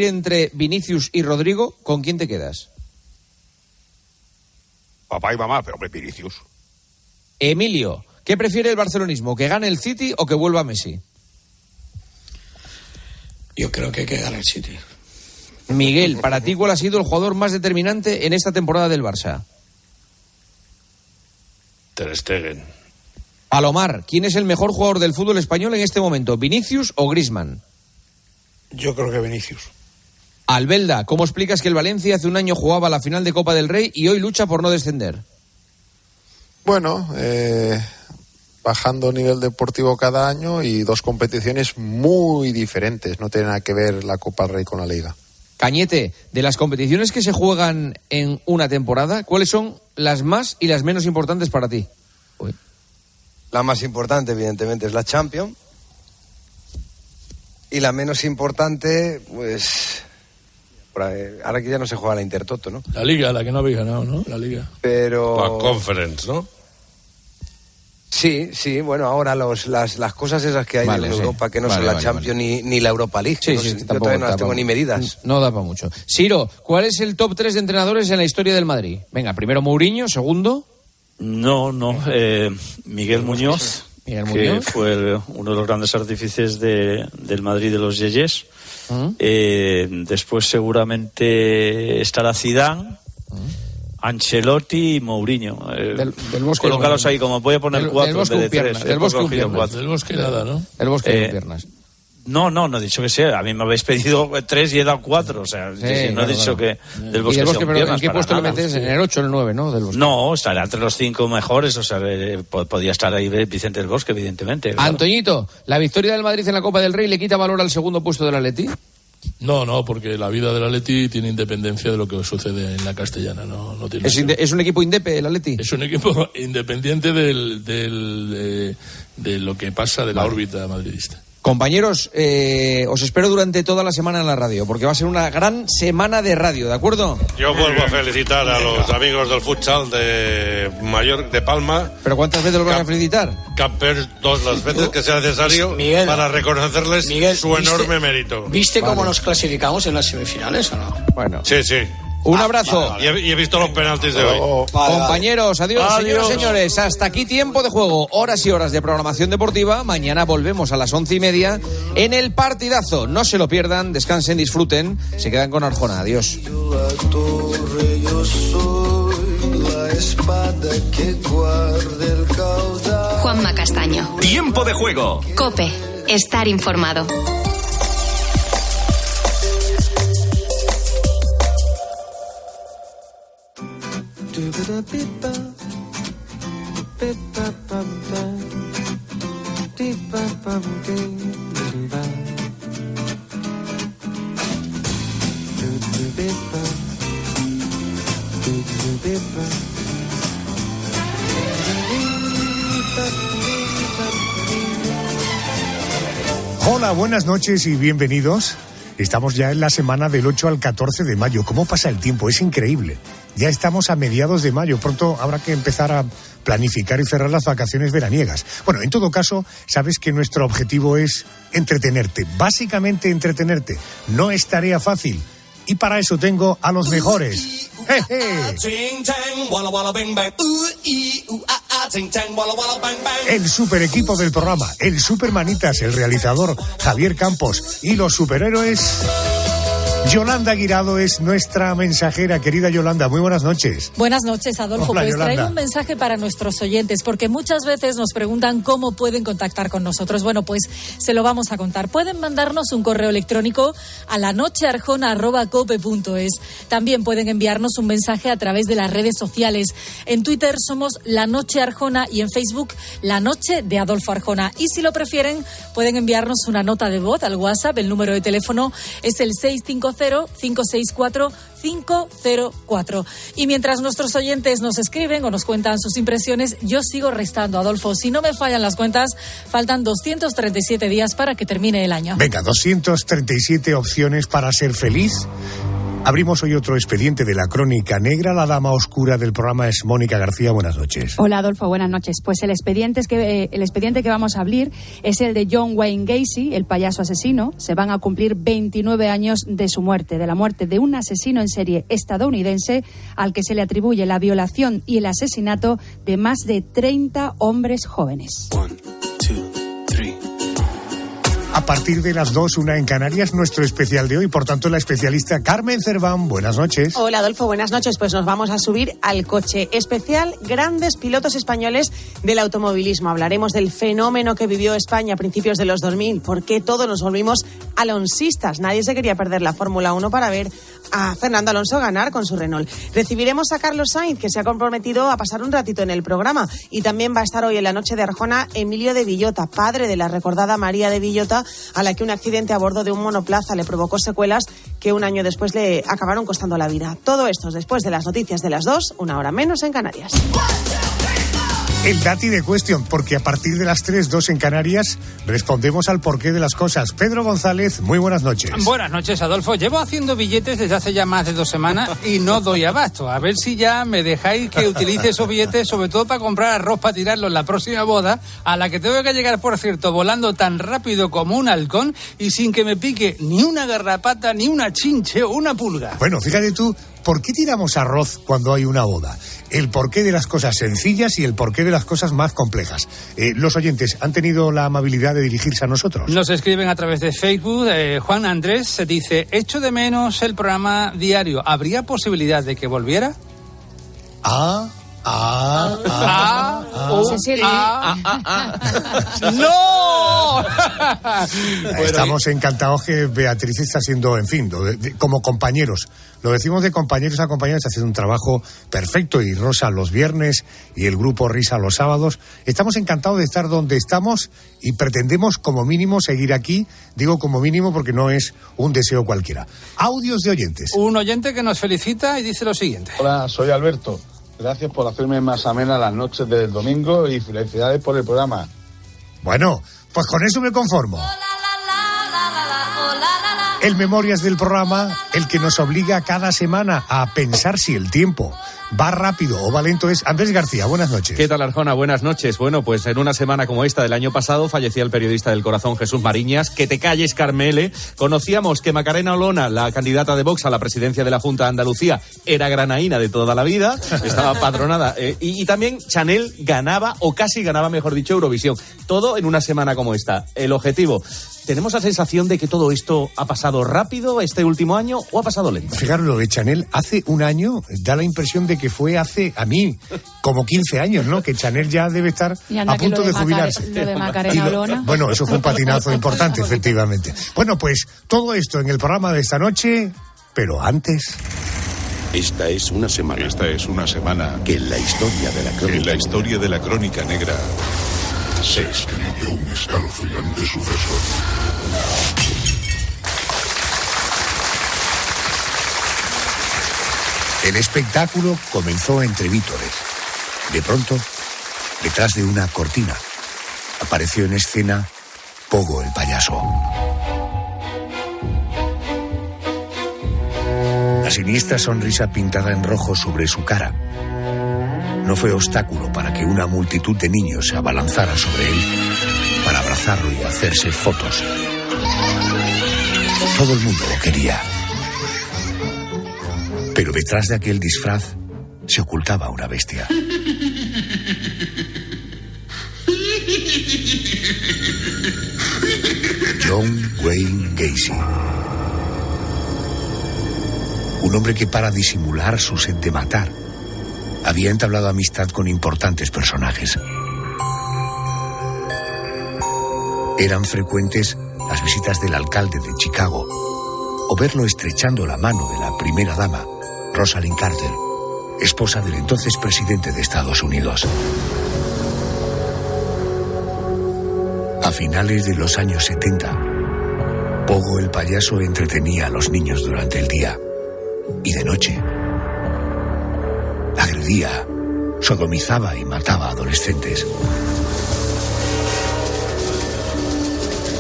Entre Vinicius y Rodrigo, ¿con quién te quedas? Papá y mamá, pero hombre, Vinicius. Emilio, ¿qué prefiere el barcelonismo? ¿Que gane el City o que vuelva Messi? Yo creo que hay que ganar el City. Miguel, ¿para ti cuál ha sido el jugador más determinante en esta temporada del Barça? Ter Stegen. Palomar, ¿quién es el mejor jugador del fútbol español en este momento? ¿Vinicius o Griezmann? Yo creo que Vinicius. Albelda, ¿cómo explicas que el Valencia hace un año jugaba la final de Copa del Rey y hoy lucha por no descender? Bueno, bajando nivel deportivo cada año y dos competiciones muy diferentes. No tiene nada que ver la Copa del Rey con la Liga. Cañete, de las competiciones que se juegan en una temporada, ¿cuáles son las más y las menos importantes para ti? La más importante, evidentemente, es la Champions. Y la menos importante, pues... Ahora que ya no se juega la Intertoto, ¿no? La Liga, la que no habéis ganado, ¿no? La Liga. Pero... La Conference, ¿no? Sí, bueno, ahora las cosas esas que hay en Europa, que no son la Champions ni la Europa League. Sí, yo todavía no las tengo ni medidas. No da para mucho. Siro, ¿cuál es el top 3 de entrenadores en la historia del Madrid? Venga, primero Mourinho, segundo... No, Miguel Muñoz, que fue uno de los grandes artífices del Madrid de los Yeyes. Después seguramente estará Zidane, Ancelotti y Mourinho. Del Bosque. Colócalos ahí, como voy a poner cuatro en vez de tres. Del Bosque nada, ¿no? El Bosque de piernas. No he dicho que sea. A mí me habéis pedido 3 y he dado 4. O sea, no he dicho que del Bosque. ¿Y del Bosque, pero en qué puesto le metes? ¿En el 8 o el 9, no? Del Bosque. No, estará entre los 5 mejores. O sea, podía estar ahí Vicente del Bosque, evidentemente. Claro. Antoñito, ¿la victoria del Madrid en la Copa del Rey le quita valor al segundo puesto del Atleti? No, porque la vida del Atleti tiene independencia de lo que sucede en la Castellana. No tiene ¿Es un equipo indepe el Atleti? Es un equipo independiente de lo que pasa de la órbita madridista. Compañeros, os espero durante toda la semana en la radio, porque va a ser una gran semana de radio, ¿de acuerdo? Yo vuelvo a felicitar a los amigos del futsal de Palma. ¿Pero cuántas veces los vas a felicitar? Campeones todas las veces que sea necesario, Miguel, para reconocerles su enorme mérito. ¿Viste cómo nos clasificamos en las semifinales o no? Bueno. Sí. Un abrazo. Vale. Y he visto los penaltis de hoy. Compañeros, adiós. Señoras y señores. Hasta aquí tiempo de juego. Horas y horas de programación deportiva. Mañana volvemos a las 11:30 en el partidazo. No se lo pierdan. Descansen, disfruten. Se quedan con Arjona. Adiós. Juanma Castaño. Tiempo de juego. COPE. Estar informado. Hola, buenas noches y bienvenidos. Estamos ya en la semana del 8 al 14 de mayo. ¿Cómo pasa el tiempo? Es increíble. Ya estamos a mediados de mayo. Pronto habrá que empezar a planificar y cerrar las vacaciones veraniegas. Bueno, en todo caso, sabes que nuestro objetivo es entretenerte. Básicamente entretenerte. No es tarea fácil. Y para eso tengo a los mejores. El super equipo del programa, el Supermanitas, el realizador Javier Campos y los superhéroes. Yolanda Guirado es nuestra mensajera. Querida Yolanda, muy buenas noches. Buenas noches, Adolfo. Hola, pues Yolanda. traigo un mensaje para nuestros oyentes, porque muchas veces nos preguntan cómo pueden contactar con nosotros. Bueno, pues se lo vamos a contar. Pueden mandarnos un correo electrónico a lanochearjona@cope.es. También pueden enviarnos un mensaje a través de las redes sociales. En Twitter somos La Noche Arjona y en Facebook La Noche de Adolfo Arjona. Y si lo prefieren, pueden enviarnos una nota de voz al WhatsApp. El número de teléfono es el 650-564-504. Y mientras nuestros oyentes nos escriben o nos cuentan sus impresiones, yo sigo restando, Adolfo. Si no me fallan las cuentas, faltan 237 días para que termine el año. Venga, 237 opciones para ser feliz. Abrimos hoy otro expediente de la Crónica Negra. La dama oscura del programa es Mónica García. Buenas noches. Hola, Adolfo. Buenas noches. Pues el expediente que vamos a abrir es el de John Wayne Gacy, el payaso asesino. Se van a cumplir 29 años de su muerte, de la muerte de un asesino en serie estadounidense al que se le atribuye la violación y el asesinato de más de 30 hombres jóvenes. 1, 2, 3. A partir de las 2, 1 en Canarias, nuestro especial de hoy. Por tanto, la especialista Carmen Cerván. Buenas noches. Hola, Adolfo. Buenas noches. Pues nos vamos a subir al coche especial Grandes Pilotos Españoles del Automovilismo. Hablaremos del fenómeno que vivió España a principios de los 2000. ¿Por qué todos nos volvimos alonsistas? Nadie se quería perder la Fórmula 1 para ver a Fernando Alonso ganar con su Renault. Recibiremos a Carlos Sainz, que se ha comprometido a pasar un ratito en el programa. Y también va a estar hoy en la noche de Arjona Emilio de Villota, padre de la recordada María de Villota, a la que un accidente a bordo de un monoplaza le provocó secuelas que un año después le acabaron costando la vida. Todo esto después de las noticias de las 2, 1 hora menos en Canarias. El Dati de Question, porque a partir de las 3, 2 en Canarias, respondemos al porqué de las cosas. Pedro González, muy buenas noches. Buenas noches, Adolfo. Llevo haciendo billetes desde hace ya más de 2 semanas y no doy abasto. A ver si ya me dejáis que utilice esos billetes, sobre todo para comprar arroz para tirarlo en la próxima boda, a la que tengo que llegar, por cierto, volando tan rápido como un halcón y sin que me pique ni una garrapata, ni una chinche o una pulga. Bueno, fíjate tú, ¿por qué tiramos arroz cuando hay una boda? El porqué de las cosas sencillas y el porqué de las cosas más complejas. Los oyentes han tenido la amabilidad de dirigirse a nosotros. Nos escriben a través de Facebook. Juan Andrés se dice: echo de menos el programa diario. ¿Habría posibilidad de que volviera? ¡No! Estamos encantados que Beatriz está haciendo, en fin, como compañeros. Lo decimos de compañeros a compañeros, está haciendo un trabajo perfecto, y Rosa los viernes y el grupo Risa los sábados. Estamos encantados de estar donde estamos y pretendemos como mínimo seguir aquí. Digo como mínimo porque no es un deseo cualquiera. Audios de oyentes. Un oyente que nos felicita y dice lo siguiente. Hola, soy Alberto. Gracias por hacerme más amena las noches del domingo y felicidades por el programa. Bueno, pues con eso me conformo. El Memorias del programa, el que nos obliga cada semana a pensar si el tiempo va rápido o va lento, es Andrés García. Buenas noches. ¿Qué tal, Arjona? Buenas noches. Bueno, pues en una semana como esta del año pasado fallecía el periodista del Corazón Jesús Mariñas. Que te calles, Carmele. Conocíamos que Macarena Olona, la candidata de Vox a la presidencia de la Junta de Andalucía, era granaína de toda la vida, estaba padronada. Y también Chanel ganaba, o casi ganaba, mejor dicho, Eurovisión. Todo en una semana como esta. El objetivo: ¿tenemos la sensación de que todo esto ha pasado rápido este último año o ha pasado lento? Fijaros, lo de Chanel hace un año da la impresión de que fue hace, a mí, como 15 años, ¿no? Que Chanel ya debe estar a punto de jubilarse. Lo de Macarena Olona. Bueno, eso fue un patinazo importante, efectivamente. Bueno, pues todo esto en el programa de esta noche, pero antes... Esta es una semana que en la historia de la crónica negra se escribió un escalofriante suceso. El espectáculo comenzó entre vítores. De pronto, detrás de una cortina, apareció en escena Pogo el payaso. La siniestra sonrisa pintada en rojo sobre su cara no fue obstáculo para que una multitud de niños se abalanzara sobre él para abrazarlo y hacerse fotos. Todo el mundo lo quería. Pero detrás de aquel disfraz se ocultaba una bestia. John Wayne Gacy. Un hombre que, para disimular su sed de matar, había entablado amistad con importantes personajes. Eran frecuentes las visitas del alcalde de Chicago o verlo estrechando la mano de la primera dama, Rosalind Carter, esposa del entonces presidente de Estados Unidos. A finales de los años 70, Pogo el payaso entretenía a los niños durante el día y de noche. Agredía, sodomizaba y mataba a adolescentes.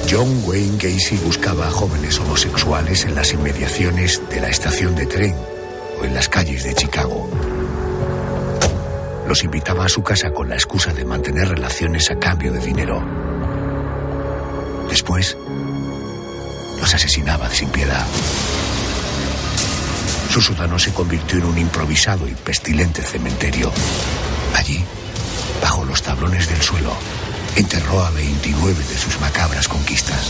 John Wayne Gacy buscaba a jóvenes homosexuales en las inmediaciones de la estación de tren o en las calles de Chicago. Los invitaba a su casa con la excusa de mantener relaciones a cambio de dinero. Después, los asesinaba sin piedad. Su sótano se convirtió en un improvisado y pestilente cementerio. Allí, bajo los tablones del suelo, enterró a 29 de sus macabras conquistas.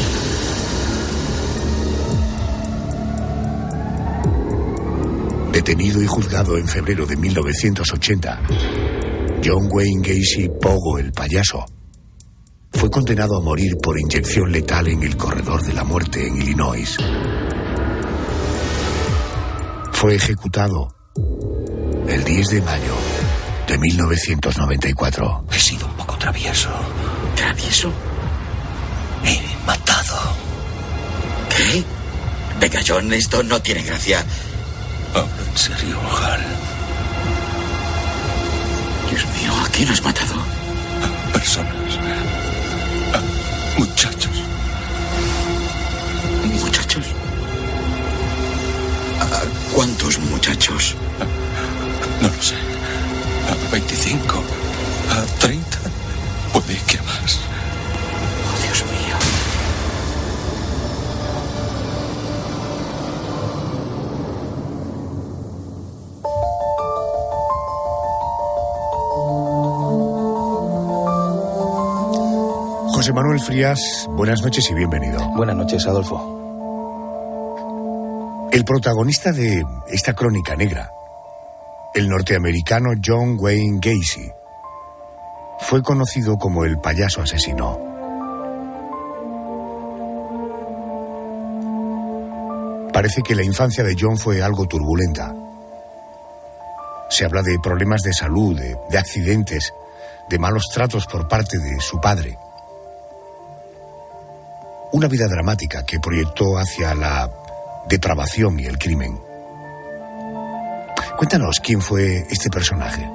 Detenido y juzgado en febrero de 1980, John Wayne Gacy Pogo el payaso fue condenado a morir por inyección letal en el corredor de la muerte en Illinois. Fue ejecutado el 10 de mayo de 1994. He sido un poco travieso. ¿Travieso? He matado. ¿Qué? Venga, John, esto no tiene gracia. Hablo en serio, Hal. Dios mío, ¿a quién has matado? A personas. A muchachos. ¿Muchachos? ¿A cuántos muchachos? No lo sé. A 25. A 30. Puede que más. Oh, Dios mío. José Manuel Frías, buenas noches y bienvenido. Buenas noches, Adolfo. El protagonista de esta crónica negra, el norteamericano John Wayne Gacy, fue conocido como el payaso asesino. Parece que la infancia de John fue algo turbulenta. Se habla de problemas de salud, de accidentes, de malos tratos por parte de su padre. Una vida dramática que proyectó hacia la depravación y el crimen. Cuéntanos, ¿quién fue este personaje?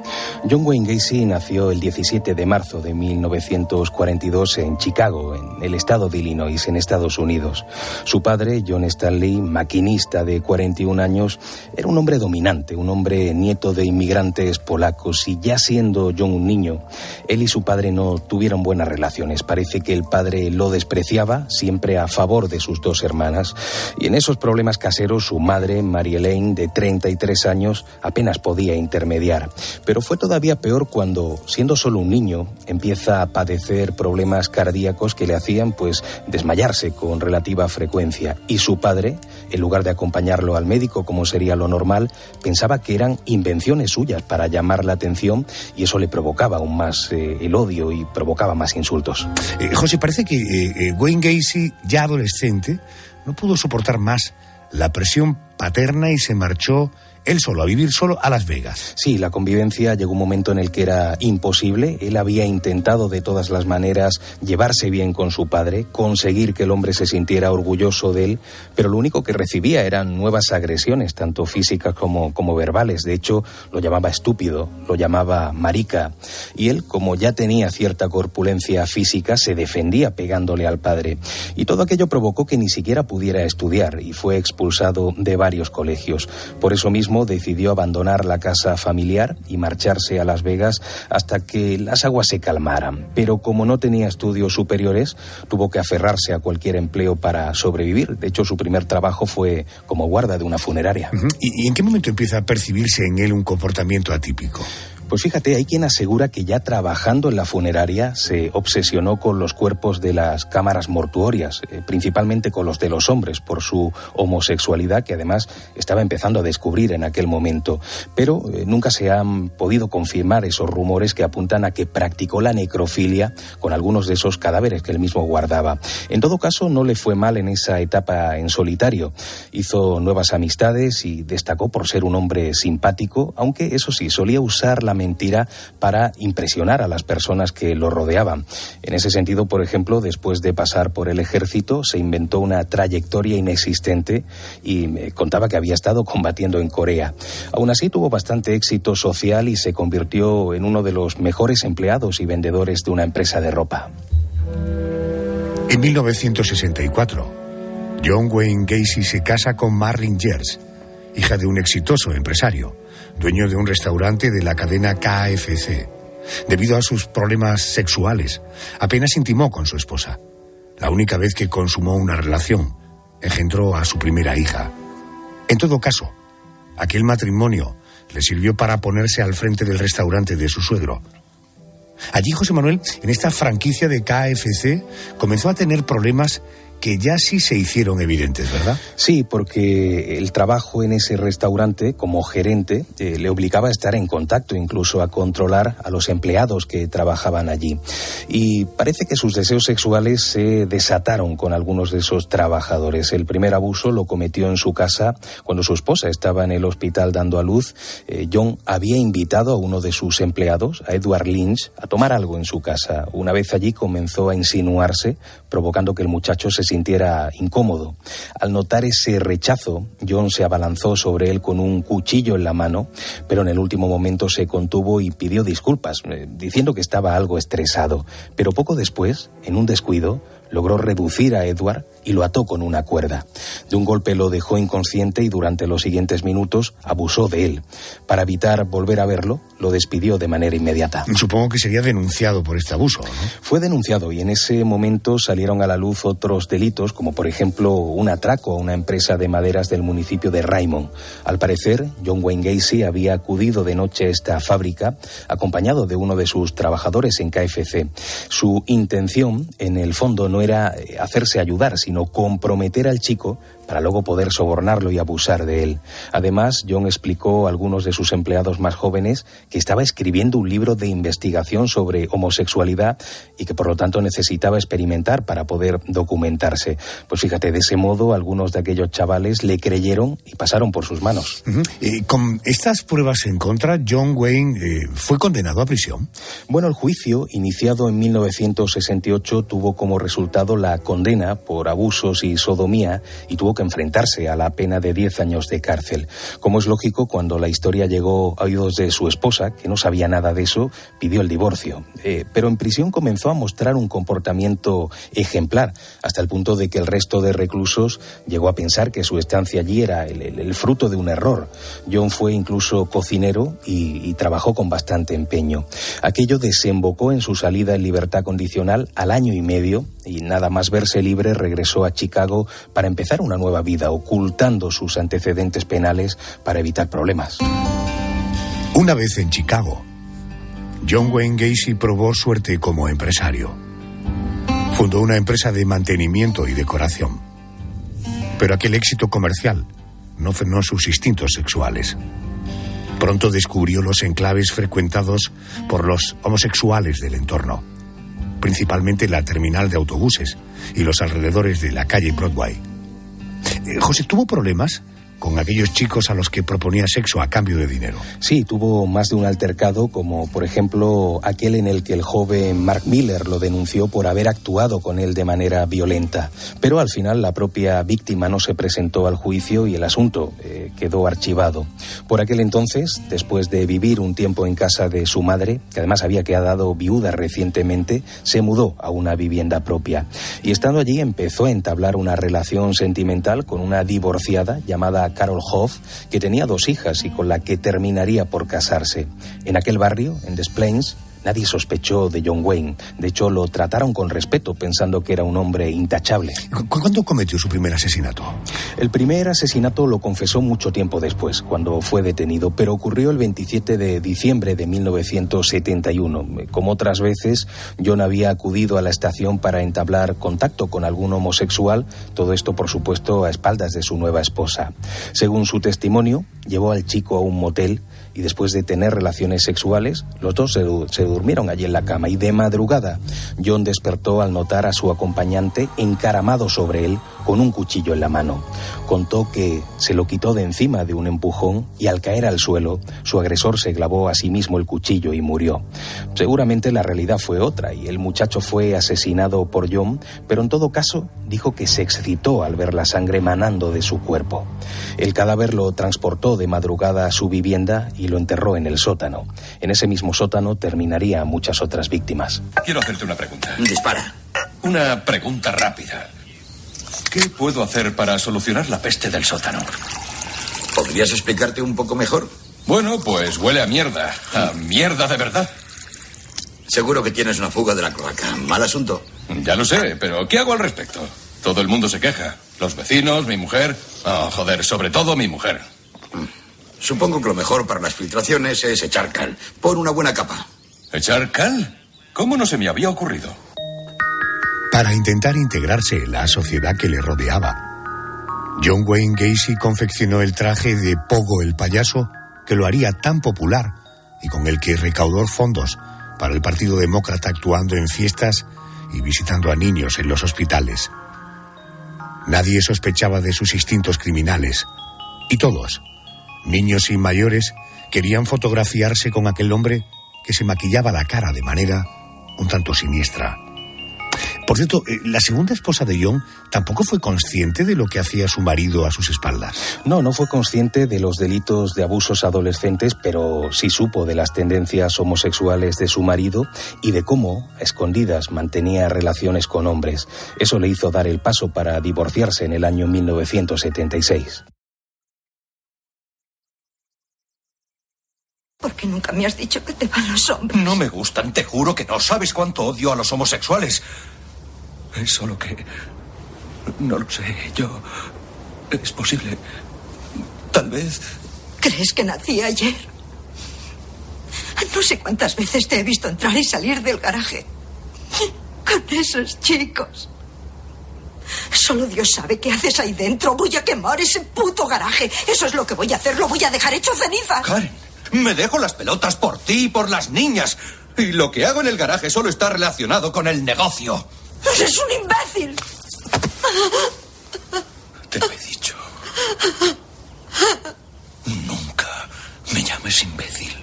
John Wayne Gacy nació el 17 de marzo de 1942 en Chicago, en el estado de Illinois, en Estados Unidos. Su padre, John Stanley, maquinista de 41 años, era un hombre dominante, un hombre nieto de inmigrantes polacos, y ya siendo John un niño, él y su padre no tuvieron buenas relaciones. Parece que el padre lo despreciaba, siempre a favor de sus dos hermanas, y en esos problemas caseros su madre, Mary Elaine, de 33 años, apenas podía intermediar. Pero fue todavía peor cuando, siendo solo un niño, empieza a padecer problemas cardíacos que le hacían, pues, desmayarse con relativa frecuencia. Y su padre, en lugar de acompañarlo al médico, como sería lo normal, pensaba que eran invenciones suyas para llamar la atención, y eso le provocaba aún más el odio y provocaba más insultos. José, parece que Wayne Gacy, ya adolescente, no pudo soportar más la presión paterna y se marchó él solo, a vivir solo a Las Vegas. Sí, la convivencia llegó un momento en el que era imposible. Él había intentado de todas las maneras llevarse bien con su padre, conseguir que el hombre se sintiera orgulloso de él, pero lo único que recibía eran nuevas agresiones, tanto físicas como verbales. De hecho, lo llamaba estúpido, lo llamaba marica, y él, como ya tenía cierta corpulencia física, se defendía pegándole al padre. Y todo aquello provocó que ni siquiera pudiera estudiar y fue expulsado de varios colegios. Por eso mismo decidió abandonar la casa familiar y marcharse a Las Vegas hasta que las aguas se calmaran. Pero como no tenía estudios superiores, tuvo que aferrarse a cualquier empleo para sobrevivir. De hecho, su primer trabajo fue como guarda de una funeraria. ¿Y en qué momento empieza a percibirse en él un comportamiento atípico? Pues fíjate, hay quien asegura que ya trabajando en la funeraria se obsesionó con los cuerpos de las cámaras mortuorias, principalmente con los de los hombres, por su homosexualidad, que además estaba empezando a descubrir en aquel momento. Pero nunca se han podido confirmar esos rumores que apuntan a que practicó la necrofilia con algunos de esos cadáveres que él mismo guardaba. En todo caso, no le fue mal en esa etapa en solitario. Hizo nuevas amistades y destacó por ser un hombre simpático, aunque eso sí, solía usar la mentira para impresionar a las personas que lo rodeaban. En ese sentido, por ejemplo, después de pasar por el ejército, se inventó una trayectoria inexistente y me contaba que había estado combatiendo en Corea. Aún así, tuvo bastante éxito social y se convirtió en uno de los mejores empleados y vendedores de una empresa de ropa. En 1964, John Wayne Gacy se casa con Marlene Gers, hija de un exitoso empresario, dueño de un restaurante de la cadena KFC. Debido a sus problemas sexuales, apenas intimó con su esposa. La única vez que consumó una relación, engendró a su primera hija. En todo caso, aquel matrimonio le sirvió para ponerse al frente del restaurante de su suegro. Allí José Manuel, en esta franquicia de KFC, comenzó a tener problemas que ya sí se hicieron evidentes, ¿verdad? Sí, porque el trabajo en ese restaurante como gerente le obligaba a estar en contacto, incluso a controlar a los empleados que trabajaban allí. Y parece que sus deseos sexuales se desataron con algunos de esos trabajadores. El primer abuso lo cometió en su casa cuando su esposa estaba en el hospital dando a luz. John había invitado a uno de sus empleados, a Edward Lynch, a tomar algo en su casa. Una vez allí comenzó a insinuarse, provocando que el muchacho se sintiera incómodo. Al notar ese rechazo, John se abalanzó sobre él con un cuchillo en la mano, pero en el último momento se contuvo y pidió disculpas, diciendo que estaba algo estresado. Pero poco después, en un descuido, logró reducir a Edward y lo ató con una cuerda. De un golpe lo dejó inconsciente y durante los siguientes minutos abusó de él. Para evitar volver a verlo, lo despidió de manera inmediata. Supongo que sería denunciado por este abuso, ¿no? Fue denunciado y en ese momento salieron a la luz otros delitos, como por ejemplo un atraco a una empresa de maderas del municipio de Raymond. Al parecer, John Wayne Gacy había acudido de noche a esta fábrica, acompañado de uno de sus trabajadores en KFC. Su intención, en el fondo, no era hacerse ayudar, sino comprometer al chico para luego poder sobornarlo y abusar de él. Además, John explicó a algunos de sus empleados más jóvenes que estaba escribiendo un libro de investigación sobre homosexualidad y que por lo tanto necesitaba experimentar para poder documentarse. Pues fíjate, de ese modo algunos de aquellos chavales le creyeron y pasaron por sus manos. Con estas pruebas en contra, John Wayne fue condenado a prisión. Bueno, el juicio, iniciado en 1968, tuvo como resultado la condena por abusos y sodomía y tuvo que enfrentarse a la pena de 10 años de cárcel. Como es lógico, cuando la historia llegó a oídos de su esposa, que no sabía nada de eso, pidió el divorcio. Pero en prisión comenzó a mostrar un comportamiento ejemplar, hasta el punto de que el resto de reclusos llegó a pensar que su estancia allí era el fruto de un error. John fue incluso cocinero y trabajó con bastante empeño. Aquello desembocó en su salida en libertad condicional al año y medio, y nada más verse libre regresó a Chicago para empezar una nueva vida, ocultando sus antecedentes penales para evitar problemas. Una vez en Chicago, John Wayne Gacy probó suerte como empresario. Fundó una empresa de mantenimiento y decoración. Pero aquel éxito comercial no frenó sus instintos sexuales. Pronto descubrió los enclaves frecuentados por los homosexuales del entorno, principalmente la terminal de autobuses y los alrededores de la calle Broadway. José, ¿tuvo problemas con aquellos chicos a los que proponía sexo a cambio de dinero? Sí, tuvo más de un altercado, como por ejemplo aquel en el que el joven Mark Miller lo denunció por haber actuado con él de manera violenta. Pero al final la propia víctima no se presentó al juicio y el asunto quedó archivado. Por aquel entonces, después de vivir un tiempo en casa de su madre, que además había quedado viuda recientemente, se mudó a una vivienda propia. Y estando allí empezó a entablar una relación sentimental con una divorciada llamada Carol Hoff, que tenía 2 hijas y con la que terminaría por casarse. En aquel barrio, en Des Plaines, nadie sospechó de John Wayne. De hecho, lo trataron con respeto, pensando que era un hombre intachable. ¿Cuándo cometió su primer asesinato? El primer asesinato lo confesó mucho tiempo después, cuando fue detenido, pero ocurrió el 27 de diciembre de 1971. Como otras veces, John había acudido a la estación para entablar contacto con algún homosexual, todo esto, por supuesto, a espaldas de su nueva esposa. Según su testimonio, llevó al chico a un motel y después de tener relaciones sexuales, los dos se durmieron allí en la cama y de madrugada John despertó al notar a su acompañante encaramado sobre él con un cuchillo en la mano. Contó que se lo quitó de encima de un empujón y al caer al suelo, su agresor se clavó a sí mismo el cuchillo y murió. Seguramente la realidad fue otra y el muchacho fue asesinado por John, pero en todo caso dijo que se excitó al ver la sangre manando de su cuerpo. El cadáver lo transportó de madrugada a su vivienda y lo enterró en el sótano. En ese mismo sótano terminaría muchas otras víctimas. Quiero hacerte una pregunta. Dispara. Una pregunta rápida. ¿Qué puedo hacer para solucionar la peste del sótano? ¿Podrías explicarte un poco mejor? Bueno, pues huele a mierda. A mierda de verdad. Seguro que tienes una fuga de la cloaca. Mal asunto. Ya lo sé, pero ¿qué hago al respecto? Todo el mundo se queja. Los vecinos, mi mujer. Oh, joder, sobre todo mi mujer. Supongo que lo mejor para las filtraciones es echar cal. Pon una buena capa. ¿Echar cal? ¿Cómo no se me había ocurrido? Para intentar integrarse en la sociedad que le rodeaba, John Wayne Gacy confeccionó el traje de Pogo el payaso que lo haría tan popular y con el que recaudó fondos para el Partido Demócrata, actuando en fiestas y visitando a niños en los hospitales. Nadie sospechaba de sus instintos criminales y todos, niños y mayores, querían fotografiarse con aquel hombre que se maquillaba la cara de manera un tanto siniestra. Por cierto, la segunda esposa de John tampoco fue consciente de lo que hacía su marido a sus espaldas. No fue consciente de los delitos de abusos adolescentes, pero sí supo de las tendencias homosexuales de su marido y de cómo, a escondidas, mantenía relaciones con hombres. Eso le hizo dar el paso para divorciarse en el año 1976. ¿Por qué nunca me has dicho que te van los hombres? No me gustan, te juro que no sabes cuánto odio a los homosexuales. Es solo que... no lo sé, yo... es posible. Tal vez... ¿Crees que nací ayer? No sé cuántas veces te he visto entrar y salir del garaje con esos chicos. Solo Dios sabe qué haces ahí dentro. Voy a quemar ese puto garaje. Eso es lo que voy a hacer. Lo voy a dejar hecho ceniza. Karen, me dejo las pelotas por ti y por las niñas. Y lo que hago en el garaje solo está relacionado con el negocio. ¡Eres un imbécil! Te lo he dicho. Nunca me llames imbécil.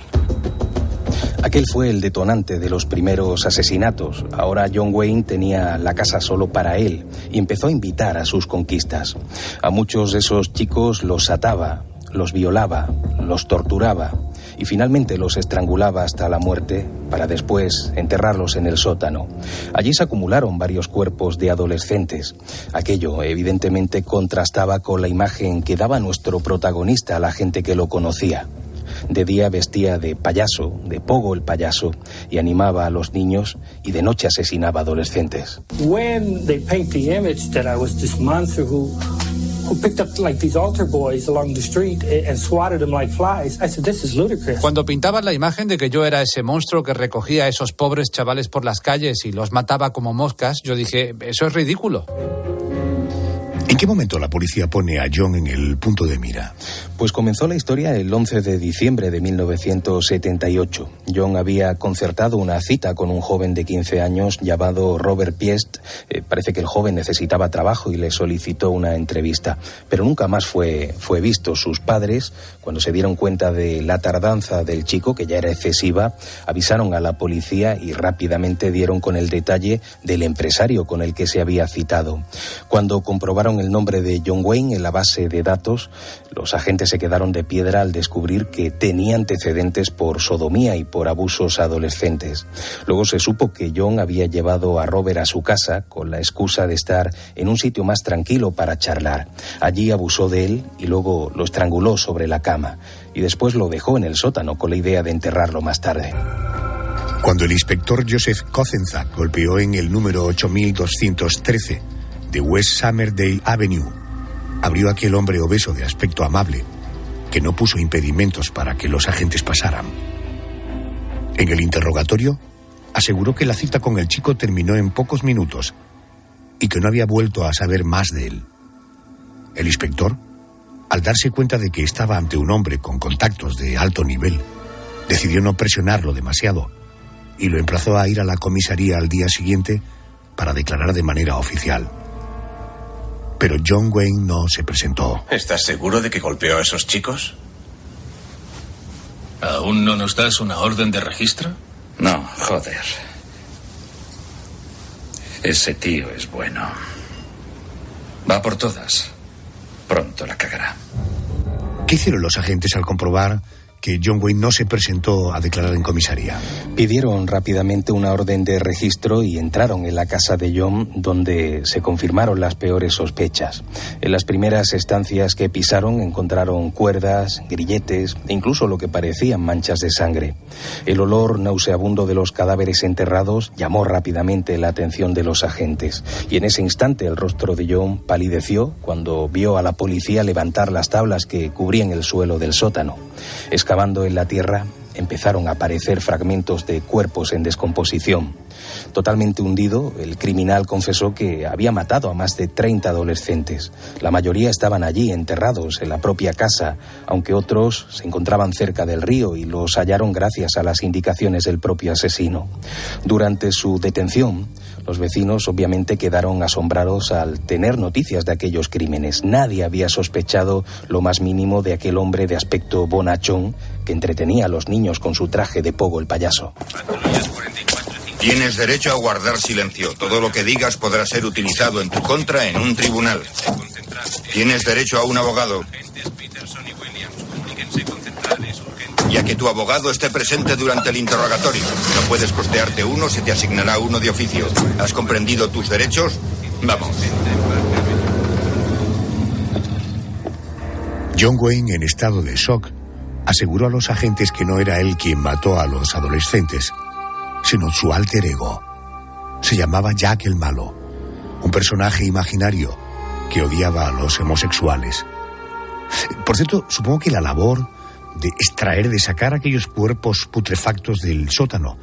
Aquel fue el detonante de los primeros asesinatos. Ahora John Wayne tenía la casa solo para él y empezó a invitar a sus conquistas. A muchos de esos chicos los ataba, los violaba, los torturaba y finalmente los estrangulaba hasta la muerte para después enterrarlos en el sótano. Allí se acumularon varios cuerpos de adolescentes. Aquello evidentemente contrastaba con la imagen que daba nuestro protagonista a la gente que lo conocía. De día vestía de payaso, de Pogo el payaso, y animaba a los niños, y de noche asesinaba adolescentes. When they paint the image that I was this monster who picked up like these altar boys along the street and swatted them like flies, I said, this is ludicrous. Cuando pintaban la imagen de que yo era ese monstruo que recogía a esos pobres chavales por las calles y los mataba como moscas, yo dije, eso es ridículo. ¿En qué momento la policía pone a John en el punto de mira? Pues comenzó la historia el 11 de diciembre de 1978. John había concertado una cita con un joven de 15 años llamado Robert Piest. Parece que el joven necesitaba trabajo y le solicitó una entrevista, pero nunca más fue visto. Sus padres, cuando se dieron cuenta de la tardanza del chico, que ya era excesiva, avisaron a la policía y rápidamente dieron con el detalle del empresario con el que se había citado. Cuando comprobaron el nombre de John Wayne en la base de datos, los agentes se quedaron de piedra al descubrir que tenía antecedentes por sodomía y por abusos adolescentes. Luego se supo que John había llevado a Robert a su casa con la excusa de estar en un sitio más tranquilo para charlar. Allí abusó de él y luego lo estranguló sobre la cama y después lo dejó en el sótano con la idea de enterrarlo más tarde. Cuando el inspector Joseph Kozenczak golpeó en el número 8213 de West Summerdale Avenue, abrió aquel hombre obeso de aspecto amable, que no puso impedimentos para que los agentes pasaran. En el interrogatorio, aseguró que la cita con el chico terminó en pocos minutos y que no había vuelto a saber más de él. El inspector, al darse cuenta de que estaba ante un hombre con contactos de alto nivel, decidió no presionarlo demasiado y lo emplazó a ir a la comisaría al día siguiente para declarar de manera oficial. Pero John Wayne no se presentó. ¿Estás seguro de que golpeó a esos chicos? ¿Aún no nos das una orden de registro? No, joder. Ese tío es bueno. Va por todas. Pronto la cagará. ¿Qué hicieron los agentes al comprobar que John Wayne no se presentó a declarar en comisaría. Pidieron rápidamente una orden de registro y entraron en la casa de John, donde se confirmaron las peores sospechas. En las primeras estancias que pisaron encontraron cuerdas, grilletes e incluso lo que parecían manchas de sangre. El olor nauseabundo de los cadáveres enterrados llamó rápidamente la atención de los agentes, y en ese instante el rostro de John palideció cuando vio a la policía levantar las tablas que cubrían el suelo del sótano. Excavando en la tierra, empezaron a aparecer fragmentos de cuerpos en descomposición. Totalmente hundido, el criminal confesó que había matado a más de 30 adolescentes. La mayoría estaban allí, enterrados en la propia casa, aunque otros se encontraban cerca del río y los hallaron gracias a las indicaciones del propio asesino. Durante su detención, los vecinos obviamente quedaron asombrados al tener noticias de aquellos crímenes. Nadie había sospechado lo más mínimo de aquel hombre de aspecto bonachón que entretenía a los niños con su traje de Pogo el payaso. Tienes derecho a guardar silencio. Todo lo que digas podrá ser utilizado en tu contra en un tribunal. Tienes derecho a un abogado. Y a que tu abogado esté presente durante el interrogatorio. No puedes costearte uno, se te asignará uno de oficio. ¿Has comprendido tus derechos? Vamos. John Wayne, en estado de shock, aseguró a los agentes que no era él quien mató a los adolescentes, sino su alter ego. Se llamaba Jack el Malo, un personaje imaginario que odiaba a los homosexuales. Por cierto, supongo que la labor de extraer, de sacar aquellos cuerpos putrefactos del sótano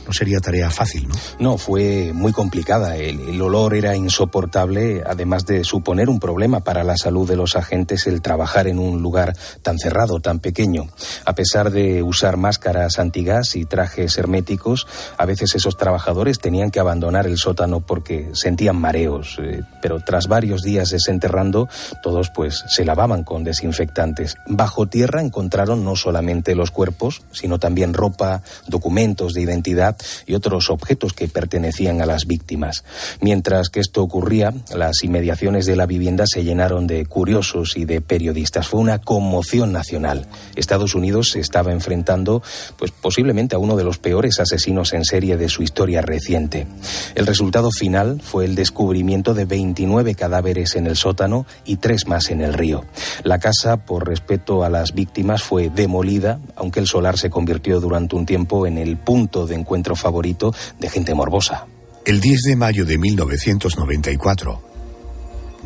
no sería tarea fácil, ¿no? No, fue muy complicada. El olor era insoportable, además de suponer un problema para la salud de los agentes el trabajar en un lugar tan cerrado, tan pequeño. A pesar de usar máscaras antigas y trajes herméticos, a veces esos trabajadores tenían que abandonar el sótano porque sentían mareos. Pero tras varios días desenterrando, todos pues se lavaban con desinfectantes. Bajo tierra encontraron no solamente los cuerpos, sino también ropa, documentos de identidad y otros objetos que pertenecían a las víctimas. Mientras que esto ocurría, las inmediaciones de la vivienda se llenaron de curiosos y de periodistas. Fue una conmoción nacional. Estados Unidos se estaba enfrentando, pues posiblemente a uno de los peores asesinos en serie de su historia reciente. El resultado final fue el descubrimiento de 29 cadáveres en el sótano y 3 más en el río. La casa, por respeto a las víctimas, fue demolida, aunque el solar se convirtió durante un tiempo en el punto de encuentro favorito de gente morbosa. El 10 de mayo de 1994,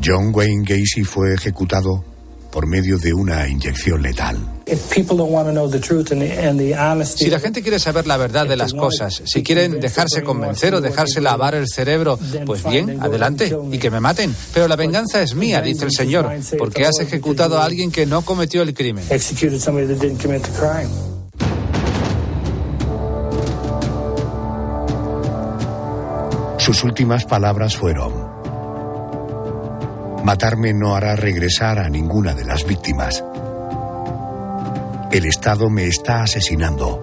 John Wayne Gacy fue ejecutado por medio de una inyección letal. Si la gente quiere saber la verdad de las cosas, si quieren dejarse convencer o dejarse lavar el cerebro, pues bien, adelante, y que me maten. Pero la venganza es mía, dice el Señor, porque has ejecutado a alguien que no cometió el crimen. Sus últimas palabras fueron: matarme no hará regresar a ninguna de las víctimas. El Estado me está asesinando.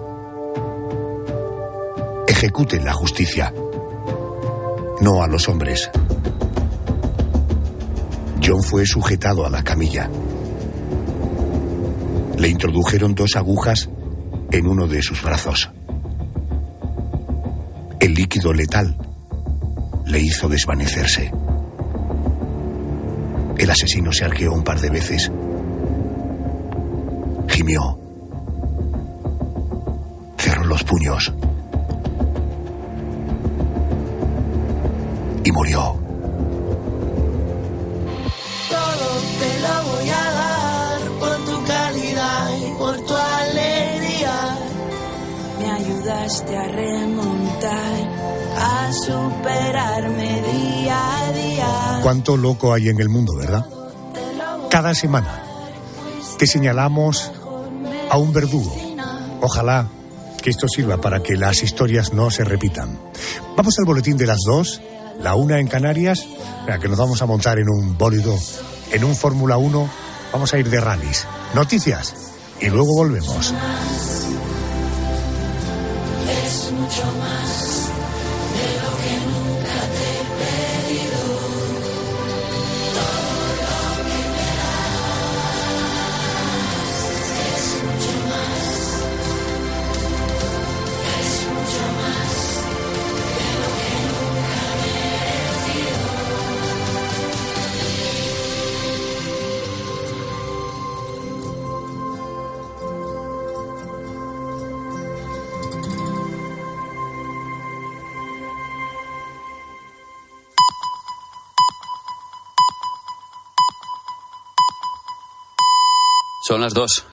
Ejecuten la justicia, no a los hombres. John fue sujetado a la camilla. Le introdujeron 2 agujas en uno de sus brazos. El líquido letal le hizo desvanecerse. El asesino se arqueó un par de veces. Gimió. Cerró los puños. Y murió. Todo te lo voy a dar por tu calidad y por tu alegría. Me ayudaste a remontar, a superarme día a día. Cuánto loco hay en el mundo, ¿verdad? Cada semana te señalamos a un verdugo. Ojalá que esto sirva para que las historias no se repitan. Vamos al boletín de las 2, la 1 en Canarias, que nos vamos a montar en un bólido, en un Fórmula 1, vamos a ir de rallies. Noticias y luego volvemos. Es mucho más de lo que nunca te he pedido. Todo lo que me das es mucho más Son las 2.